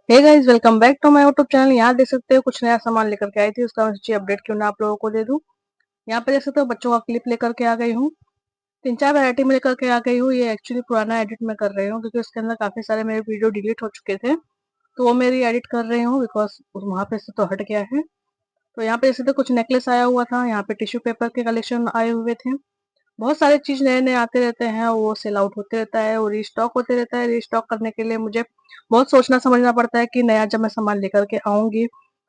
Hey guys, welcome back to my YouTube channel. यहाँ देख सकते हो कुछ नया सामान लेकर के आई थी, उसका मैं सोची अपडेट क्यों ना आप लोगों को दे दूं। यहाँ पे देख सकते हो बच्चों का क्लिप लेकर के आ गई हूँ। 3-4 वैरायटी में लेकर के आ गई हूँ। ये एक्चुअली पुराना एडिट में कर रही हूँ क्योंकि उसके अंदर काफी सारे मेरे वीडियो डिलीट हो चुके थे, तो वो मेरी एडिट कर रही हूँ बिकॉज वहाँ पे से तो हट गया है। तो यहाँ पे देख सकते हो कुछ नेकलेस आया हुआ था, यहाँ पे टिश्यू पेपर के कलेक्शन आए हुए थे। बहुत सारे चीज नए नए आते रहते हैं, वो सेल आउट होते रहता है, वो रीस्टॉक होते रहता है। रीस्टॉक करने के लिए मुझे बहुत सोचना समझना पड़ता है कि नया जब मैं सामान लेकर के आऊंगी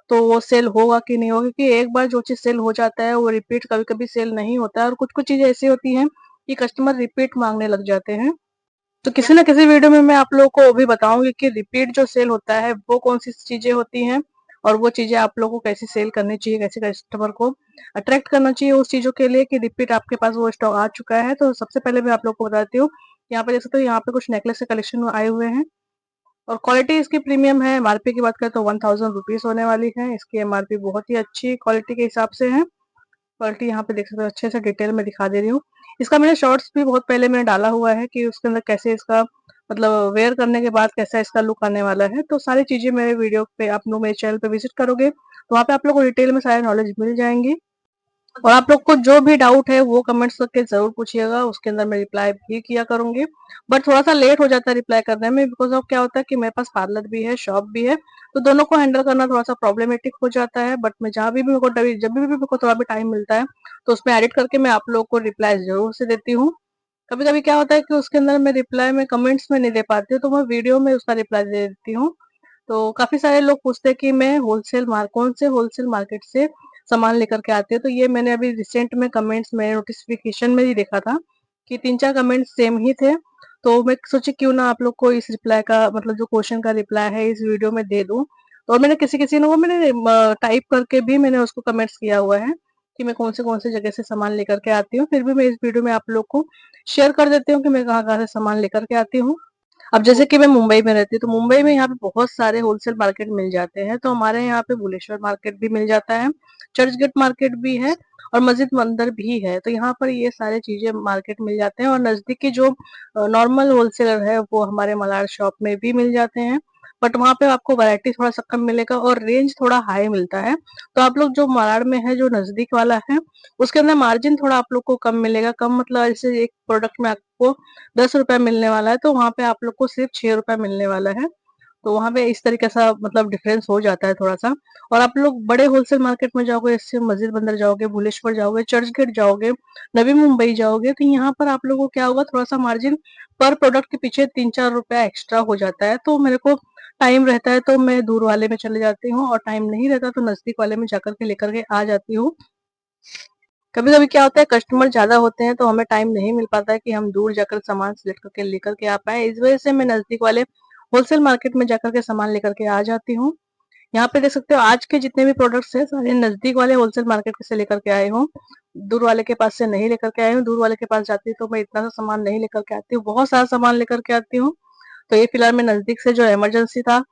तो वो सेल होगा कि नहीं होगा, क्योंकि एक बार जो चीज सेल हो जाता है वो रिपीट कभी कभी सेल नहीं होता है, और कुछ कुछ चीजें ऐसी होती हैं कि कस्टमर रिपीट मांगने लग जाते हैं। तो किसी ना किसी वीडियो में मैं आप लोगों को वो भी बताऊंगी कि रिपीट जो सेल होता है वो कौन सी चीजें होती हैं, और वो चीजें आप लोगों को कैसे सेल करनी चाहिए, कैसे कस्टमर को अट्रैक्ट करना चाहिए उस चीजों के लिए कि रिपीट आपके पास वो स्टॉक आ चुका है। तो सबसे पहले मैं आप लोगों को बताती हूँ। यहाँ पे देख सकते हो, यहाँ पे कुछ नेकलेस के कलेक्शन आए हुए हैं और क्वालिटी इसकी प्रीमियम है। एमआरपी की बात करें तो 1000 रुपीज होने वाली है। इसकी एमआरपी बहुत ही अच्छी क्वालिटी के हिसाब से है। क्वालिटी यहाँ पे देख सकते हो, अच्छे से डिटेल में दिखा दे रही हूँ। इसका मैंने शॉर्ट्स भी बहुत पहले मैंने डाला हुआ है कि उसके अंदर कैसे इसका मतलब वेयर करने के बाद कैसा इसका लुक आने वाला है। तो सारी चीजें मेरे वीडियो पे आप लोग मेरे चैनल पे विजिट करोगे तो वहाँ पे आप लोग को डिटेल में सारी नॉलेज मिल जाएंगी। और आप लोग को जो भी डाउट है वो कमेंट्स करके जरूर पूछिएगा, उसके अंदर मैं रिप्लाई भी किया करूंगी। बट थोड़ा सा लेट हो जाता है रिप्लाई करने में, बिकॉज ऑफ क्या होता है कि मेरे पास पार्लर भी है, शॉप भी है, तो दोनों को हैंडल करना थोड़ा सा प्रॉब्लमेटिक हो जाता है। बट मैं जहाँ भी मेरे को जब भी मेरे को थोड़ा भी टाइम मिलता है तो उसमें एडिट करके मैं आप लोगों को रिप्लाई जरूर से देती हूँ। कभी कभी क्या होता है कि उसके अंदर मैं रिप्लाई में कमेंट्स में नहीं दे पाती हूँ, तो मैं वीडियो में उसका रिप्लाई दे देती हूँ। तो काफी सारे लोग पूछते हैं कि मैं कौन से होलसेल मार्केट से सामान लेकर के आती हूँ। तो ये मैंने अभी रिसेंट में कमेंट्स में नोटिफिकेशन में ही देखा था कि 3-4 कमेंट्स सेम ही थे। तो मैं सोची क्यों ना आप लोग को इस रिप्लाई का मतलब जो क्वेश्चन का रिप्लाई है इस वीडियो में दे दूं। और मैंने किसी किसी ने वो मैंने टाइप करके भी मैंने उसको कमेंट्स किया हुआ है कि मैं कौन से जगह से सामान लेकर के आती हूँ। फिर भी मैं इस वीडियो में आप लोग को शेयर कर देती हूँ कि मैं कहाँ कहाँ से सामान लेकर के आती हूँ। अब जैसे कि मैं मुंबई में रहती हूँ, तो मुंबई में यहाँ पे बहुत सारे होलसेल मार्केट मिल जाते हैं। तो हमारे यहाँ पे भुवनेश्वर मार्केट भी मिल जाता है, चर्च गेट मार्केट भी है, और मस्जिद मंदिर भी है। तो यहाँ पर ये सारे चीजें मार्केट मिल जाते हैं, और नजदीक के जो नॉर्मल होलसेलर है वो हमारे मलाड शॉप में भी मिल जाते हैं। बट वहाँ पे आपको वैरायटी थोड़ा सा कम मिलेगा और रेंज थोड़ा हाई मिलता है। तो आप लोग जो मलाड में है, जो नजदीक वाला है, उसके अंदर मार्जिन थोड़ा आप लोग को कम मिलेगा। कम मतलब जैसे एक प्रोडक्ट में आपको 10 रुपया मिलने वाला है, तो वहां पे आप लोग को सिर्फ 6 रुपया मिलने वाला है। तो वहां पे इस तरीके सा मतलब डिफरेंस हो जाता है थोड़ा सा। और आप लोग बड़े होलसेल मार्केट में जाओगे, जैसे मस्जिद बंदर जाओगे, भुवनेश्वर जाओगे, चर्च गेट जाओगे, नवी मुंबई जाओगे, तो यहाँ पर आप लोगों को क्या होगा, थोड़ा सा मार्जिन पर प्रोडक्ट के पीछे 3-4 रुपया एक्स्ट्रा हो जाता है। तो मेरे को टाइम रहता है तो मैं दूर वाले में चले जाती हूँ, और टाइम नहीं रहता तो नजदीक वाले में जाकर के लेकर के आ जाती हूँ। कभी कभी क्या होता है कस्टमर ज्यादा होते हैं तो हमें टाइम नहीं मिल पाता है कि हम दूर जाकर सामान सिलेक्ट करके लेकर के आ पाए। इस वजह से मैं नजदीक वाले होलसेल मार्केट में जाकर के सामान लेकर के आ जाती हूँ। यहाँ पे देख सकते हो आज के जितने भी प्रोडक्ट्स हैं सारे नजदीक वाले होलसेल मार्केट से लेकर के आए हूँ। दूर वाले के पास से नहीं लेकर के आई हूँ। दूर वाले के पास जाती हूँ तो मैं इतना सा सामान नहीं लेकर के आती हूँ, बहुत सारा सामान लेकर के आती हूँ। तो ये फिलहाल मैं नजदीक से जो इमरजेंसी था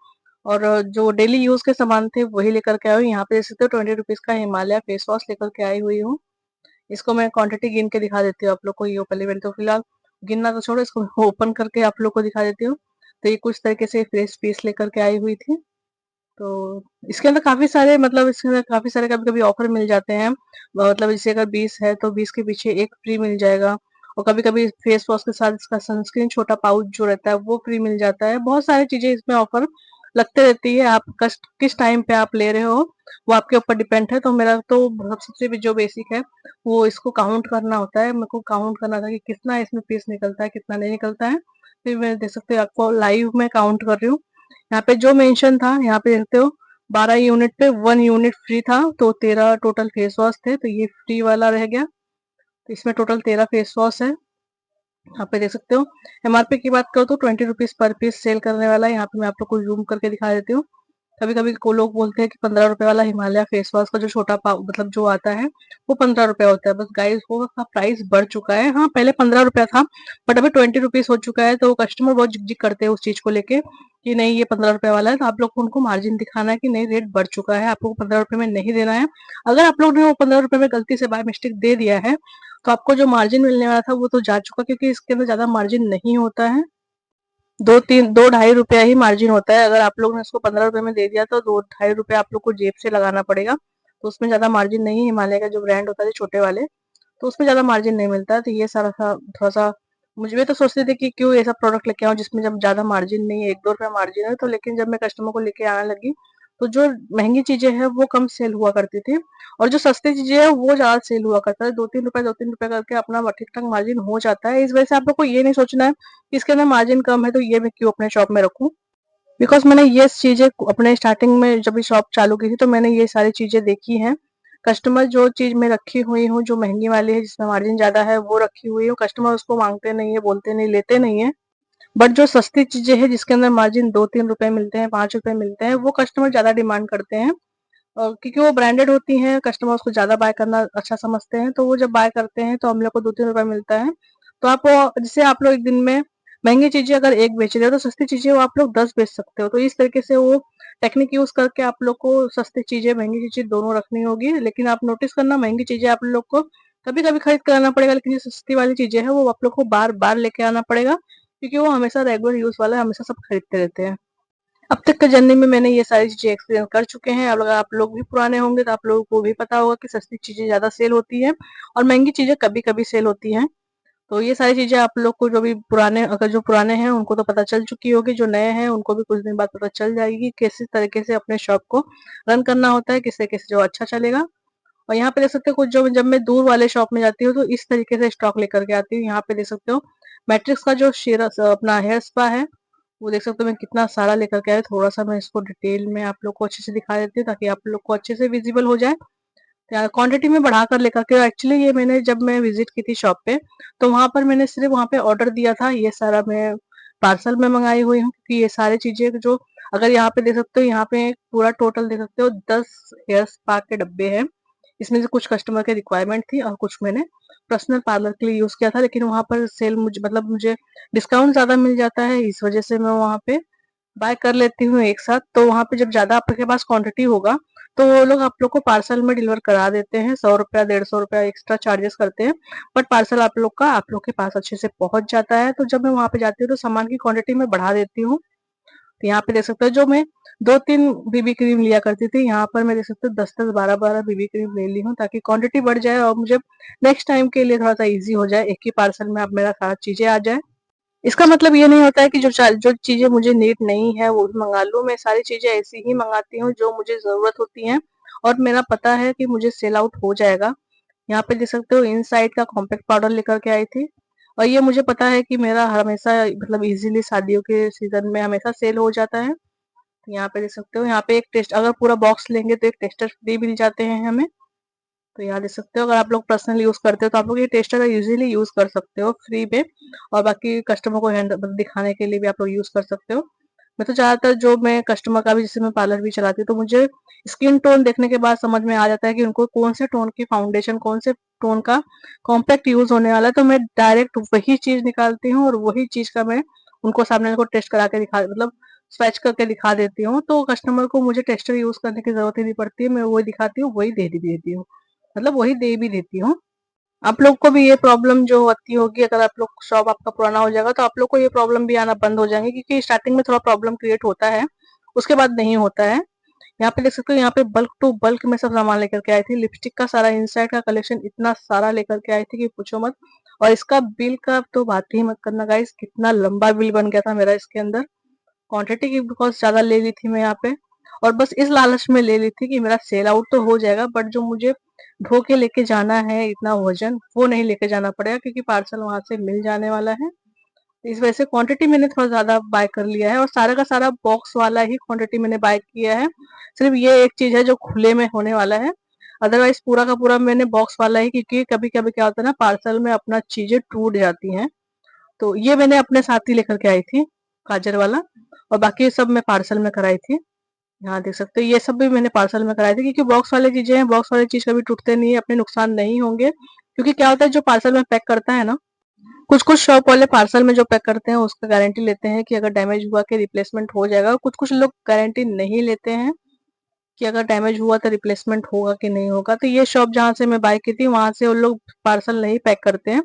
और जो डेली यूज के सामान थे वही लेकर के आई हूँ। यहाँ पे देख सकते हो 20 रुपीज का हिमालय फेस वॉश लेकर के आई हुई हूँ। इसको मैं क्वांटिटी गिन के दिखा देती हूँ आप लोग को। ये पहले मैंने तो फिलहाल गिनना तो छोड़ो, इसको ओपन करके आप लोग को दिखा देती हूँ। तो ये कुछ तरीके से फ्रेश पीस लेकर के आई हुई थी। तो इसके अंदर काफी सारे मतलब इसके अंदर काफी सारे कभी कभी ऑफर मिल जाते हैं। मतलब जैसे अगर 20 है तो 20 के पीछे एक फ्री मिल जाएगा। और कभी कभी फेस वॉश के साथ इसका सनस्क्रीन छोटा पाउच जो रहता है वो फ्री मिल जाता है। बहुत सारी चीजें इसमें ऑफर लगते रहती है। आप किस टाइम पे आप ले रहे हो वो आपके ऊपर डिपेंड है। तो मेरा तो सबसे भी जो बेसिक है वो इसको काउंट करना होता है। मेरे को काउंट करना था कि कितना इसमें पीस निकलता है, कितना नहीं निकलता है। फिर मैं देख सकते हो आपको लाइव में काउंट कर रही हूँ। यहाँ पे जो मेंशन था, यहाँ पे देखते हो 12 यूनिट पे 1 यूनिट फ्री था, तो 13 टोटल फेस वॉश थे, तो ये फ्री वाला रह गया। तो इसमें टोटल 13 फेस वॉश है। यहाँ पे देख सकते हो। एमआरपी की बात करो तो 20 रुपीज पर पीस सेल करने वाला है। यहाँ पे मैं आप लोग को जूम करके दिखा देती हूँ। कभी कभी को लोग बोलते हैं कि 15 रुपए वाला हिमालय फेस वॉश का जो छोटा पाव मतलब जो आता है वो 15 रुपए होता है। बस गाइस वो का प्राइस बढ़ चुका है। हाँ पहले 15 रुपया था, बट अभी 20 रुपीज हो चुका है। तो कस्टमर बहुत जिग जिग करते हैं उस चीज को लेके कि नहीं ये 15 रुपए वाला है। तो आप लोग को उनको मार्जिन दिखाना है कि नहीं रेट बढ़ चुका है, आपको 15 रुपए में नहीं देना है। अगर आप लोग ने वो 15 रुपए में गलती से बाय मिस्टेक दे दिया है तो आपको जो मार्जिन मिलने वाला था वो तो जा चुका, क्योंकि इसके अंदर ज्यादा मार्जिन नहीं होता है। दो ढाई रुपया ही मार्जिन होता है। अगर आप लोग ने उसको 15 रुपए में दे दिया तो 2 ढाई रुपए आप लोग को जेब से लगाना पड़ेगा। तो उसमें ज्यादा मार्जिन नहीं है। हिमालय का जो ब्रांड होता है छोटे वाले, तो उसमें ज्यादा मार्जिन नहीं मिलता है। तो ये सारा सा थोड़ा सा मुझे भी तो सोचते थे कि क्यों ऐसा प्रोडक्ट लेके आऊं जिसमें जब ज्यादा मार्जिन नहीं है, 1-2 रुपया मार्जिन है। तो लेकिन जब मैं कस्टमर को लेके आने लगी तो जो महंगी चीजें हैं वो कम सेल हुआ करती थी, और जो सस्ती चीजें है वो ज्यादा सेल हुआ करता है। 2-3 रुपए करके अपना ठीक ठाक मार्जिन हो जाता है। इस वजह से आप लोग को ये नहीं सोचना है कि इसके अंदर मार्जिन कम है तो ये मैं क्यों अपने शॉप में रखूं। बिकॉज मैंने ये चीजें अपने स्टार्टिंग में जब भी शॉप चालू की थी तो मैंने ये सारी चीजें देखी हैं। कस्टमर जो चीज में रखी हुई हूँ जो महंगी वाली है जिसमें मार्जिन ज्यादा है वो रखी हुई हूँ, कस्टमर उसको मांगते नहीं है, बोलते नहीं, लेते नहीं है। बट जो सस्ती चीजें हैं जिसके अंदर मार्जिन 2-3 रुपए मिलते हैं, 5 रुपए मिलते हैं, वो कस्टमर ज्यादा डिमांड करते हैं। और क्योंकि वो ब्रांडेड होती हैं, कस्टमर उसको ज्यादा बाय करना अच्छा समझते हैं, तो वो जब बाय करते हैं तो हम लोग को 2-3 रुपए मिलता है। तो आप जिससे आप लोग एक दिन में महंगी चीजें अगर एक बेच रहे हो तो सस्ती चीजें वो आप लोग 10 बेच सकते हो। तो इस तरीके से वो टेक्निक यूज करके आप लोग को सस्ती चीजें महंगी चीजें दोनों रखनी होगी। लेकिन आप नोटिस करना, महंगी चीजें आप लोग को कभी कभी खरीद कर आना पड़ेगा, लेकिन जो सस्ती वाली चीजें हैं वो आप लोग को बार बार लेके आना पड़ेगा, क्योंकि वो हमेशा रेगुलर यूज वाला हमेशा सब खरीदते रहते हैं। अब तक के जर्नी में मैंने ये सारी चीजें एक्सपीरियंस कर चुके हैं। अब अगर आप लोग भी पुराने होंगे तो आप लोगों को भी पता होगा कि सस्ती चीजें ज्यादा सेल होती है और महंगी चीजें कभी कभी सेल होती हैं। तो ये सारी चीजें आप लोग को जो भी पुराने, अगर जो पुराने हैं उनको तो पता चल चुकी होगी, जो नए हैं उनको भी कुछ दिन बाद पता चल जाएगी किस तरीके से अपने शॉप को रन करना होता है, किस तरीके से जो अच्छा चलेगा। और यहाँ पे देख सकते हो कुछ, जो जब मैं दूर वाले शॉप में जाती हूँ तो इस तरीके से स्टॉक लेकर के आती हूँ। यहाँ पे देख सकते हो मैट्रिक्स का जो शेरा अपना हेयर स्पा है वो देख सकते हो मैं कितना सारा लेकर के आया। थोड़ा सा मैं इसको डिटेल में आप लोग को अच्छे से दिखा देती हूँ ताकि आप लोग को अच्छे से विजिबल हो जाए। क्वांटिटी में बढ़ाकर लेकर के, एक्चुअली ये मैंने जब मैं विजिट की थी शॉप पे तो वहां पर मैंने सिर्फ वहां पे ऑर्डर दिया था। ये सारा मैं पार्सल में मंगाई हुई हूँ, क्योंकि ये सारी चीजें जो, अगर यहाँ पे देख सकते हो, यहाँ पे पूरा टोटल देख सकते हो 10 हेयर स्पा के डब्बे हैं। इसमें से कुछ कस्टमर के रिक्वायरमेंट थी और कुछ मैंने पर्सनल पार्लर के लिए यूज किया था। लेकिन वहां पर सेल मुझे, मतलब मुझे डिस्काउंट ज्यादा मिल जाता है, इस वजह से मैं वहां पे बाय कर लेती हूँ एक साथ। तो वहां पे जब ज्यादा आपके पास क्वांटिटी होगा तो वो लोग आप लोग को पार्सल में डिलीवर करा देते हैं। 100 रुपया 150 रुपया एक्स्ट्रा चार्जेस करते हैं, बट पार्सल आप लोग के पास अच्छे से पहुंच जाता है। तो जब मैं वहां पे जाती हूँ तो सामान की क्वांटिटी में बढ़ा देती हूँ। तो यहाँ पे देख सकते हो जो मैं 2-3 बीबी क्रीम लिया करती थी, यहाँ पर मैं देख सकते हो 10-10 12-12 बीबी क्रीम ले ली हूँ, ताकि क्वांटिटी बढ़ जाए और मुझे नेक्स्ट टाइम के लिए थोड़ा सा इजी हो जाए, एक ही पार्सल में अब मेरा सारा चीजें आ जाए। इसका मतलब ये नहीं होता है कि जो चीजें मुझे नीड नहीं है वो भी मंगा लूं। मैं सारी चीजें ऐसी ही मंगाती हूँ जो मुझे जरूरत होती है और मेरा पता है कि मुझे सेल आउट हो जाएगा। यहाँ पे देख सकते हो इनसाइड का कॉम्पैक्ट पाउडर लेकर के आई थी, और ये मुझे पता है कि मेरा हमेशा, मतलब इजीली शादियों के सीजन में हमेशा सेल हो जाता है। यहाँ पे देख सकते हो, यहाँ पे एक टेस्ट, अगर पूरा बॉक्स लेंगे तो एक टेस्टर फ्री मिल जाते हैं हमें। तो यहाँ देख सकते हो, अगर आप लोग पर्सनल यूज करते हो तो आप लोग ये टेस्टर इजीली यूज कर सकते हो फ्री में, और बाकी कस्टमर को हैंड दिखाने के लिए भी आप लोग यूज कर सकते हो। मैं तो ज्यादातर जो मैं कस्टमर का भी, जैसे मैं पार्लर भी चलाती हूँ तो मुझे स्किन टोन देखने के बाद समझ में आ जाता है कि उनको कौन से टोन की फाउंडेशन, कौन से टोन का कॉम्पैक्ट यूज होने वाला है। तो मैं डायरेक्ट वही चीज निकालती हूँ और वही चीज का मैं उनको सामने को टेस्ट करा के दिखा, मतलब स्वैच करके दिखा देती हूँ। तो कस्टमर को मुझे टेस्टर यूज करने की जरूरत ही नहीं पड़ती है, मैं वही दिखाती हूँ, वही दे भी देती हूँ, मतलब वही दे भी देती हूँ। आप लोग को भी ये प्रॉब्लम जो होती होगी, अगर आप लोग शॉप आपका पुराना हो जाएगा तो आप लोग को ये प्रॉब्लम भी आना बंद हो जाएंगे, क्योंकि स्टार्टिंग में थोड़ा प्रॉब्लम क्रिएट होता है, उसके बाद नहीं होता है। यहाँ पे देख सकते हो, यहाँ पे बल्क टू बल्क में सब सामान लेकर के आई थी। लिपस्टिक का सारा इनसाइड का कलेक्शन इतना सारा लेकर के आई थी कि पूछो मत। और इसका बिल का तो बात ही मत करना गाइस, कितना लंबा बिल बन गया था मेरा इसके अंदर। क्वांटिटी की बिकॉज ज्यादा ले ली थी मैं यहाँ पे, और बस इस लालच में ले ली थी कि मेरा सेल आउट तो हो जाएगा, बट जो मुझे ढो के लेके जाना है इतना वजन, वो नहीं लेके जाना पड़ेगा, क्योंकि पार्सल वहां से मिल जाने वाला है। इस वजह से क्वांटिटी मैंने थोड़ा ज्यादा बाय कर लिया है, और सारा का सारा बॉक्स वाला ही क्वांटिटी मैंने बाय किया है। सिर्फ ये एक चीज है जो खुले में होने वाला है, अदरवाइज पूरा का पूरा मैंने बॉक्स वाला ही, क्योंकि कभी कभी क्या होता है ना, पार्सल में अपना चीजें टूट जाती हैं। तो ये मैंने अपने साथ ही लेकर के आई थी, काजर वाला, और बाकी सब मैं पार्सल में कराई थी। यहाँ देख सकते हो ये सब भी मैंने पार्सल में कराए थे, क्योंकि बॉक्स वाले चीजें हैं, बॉक्स वाली चीज कभी टूटते नहीं है, अपने नुकसान नहीं होंगे। क्योंकि क्या होता है, जो पार्सल में पैक करता है ना, कुछ कुछ शॉप वाले पार्सल में जो पैक करते हैं उसका गारंटी लेते हैं कि अगर डैमेज हुआ कि रिप्लेसमेंट हो जाएगा, कुछ कुछ लोग गारंटी नहीं लेते हैं कि अगर डैमेज हुआ तो रिप्लेसमेंट होगा कि नहीं होगा। तो ये शॉप जहाँ से मैं बाय की थी वहां से उन लोग पार्सल नहीं पैक करते हैं,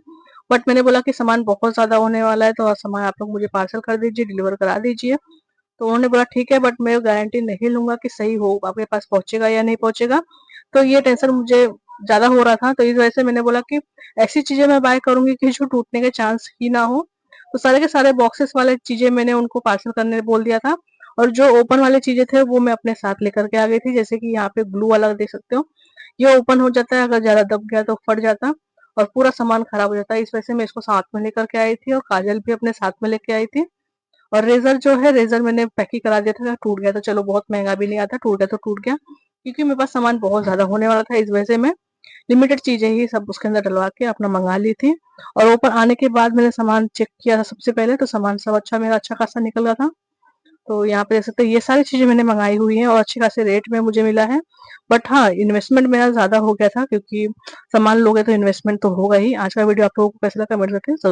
बट मैंने बोला कि सामान बहुत ज़्यादा होने वाला है, तो सामान आप लोग मुझे पार्सल कर दीजिए, डिलीवर करा दीजिए। तो उन्होंने बोला ठीक है, बट मैं गारंटी नहीं लूँगा कि सही हो आपके पास पहुँचेगा या नहीं पहुँचेगा। तो ये टेंशन मुझे ज़्यादा हो रहा था, तो इस वजह से मैंने बोला कि ऐसी चीज़ें मैं बाय करूँगी कि जो टूटने के चांस ही ना हो। तो सारे के सारे बॉक्सेस वाले चीज़ें मैंने उनको पार्सल करने बोल दिया था, और जो ओपन वाली चीज़ें थे वो मैं अपने साथ लेकर के आ गई थी। जैसे कि यहाँ पे ग्लू वाला देख सकते हो, ये ओपन हो जाता है, अगर ज़्यादा दब गया तो फट जाता और पूरा सामान खराब हो जाता है। इस वजह से मैं इसको साथ में लेकर के आई थी, और काजल भी अपने साथ में लेके आई थी। और रेज़र जो है, रेज़र मैंने पैक ही करा दिया था, अगर टूट गया तो चलो बहुत महँगा भी नहीं आता, टूट गया तो टूट गया। क्योंकि मेरे पास सामान बहुत ज़्यादा होने वाला था, इस वजह से मैं लिमिटेड चीज़ें ही सब उसके अंदर डलवा के अपना मँगा ली थी। और ऊपर आने के बाद मैंने सामान चेक किया था सबसे पहले, तो सामान सब अच्छा मेरा अच्छा खासा निकल रहा था। तो यहाँ पे देख सकते हैं ये सारी चीज़ें मैंने मँगाई हुई हैं और अच्छे खासे रेट में मुझे मिला है। बट हाँ, इन्वेस्टमेंट मेरा ज़्यादा हो गया था, क्योंकि सामान लोगे तो इन्वेस्टमेंट तो होगा ही। आज का वीडियो आप लोगों को कैसा लगा कमेंट करके ज़रूर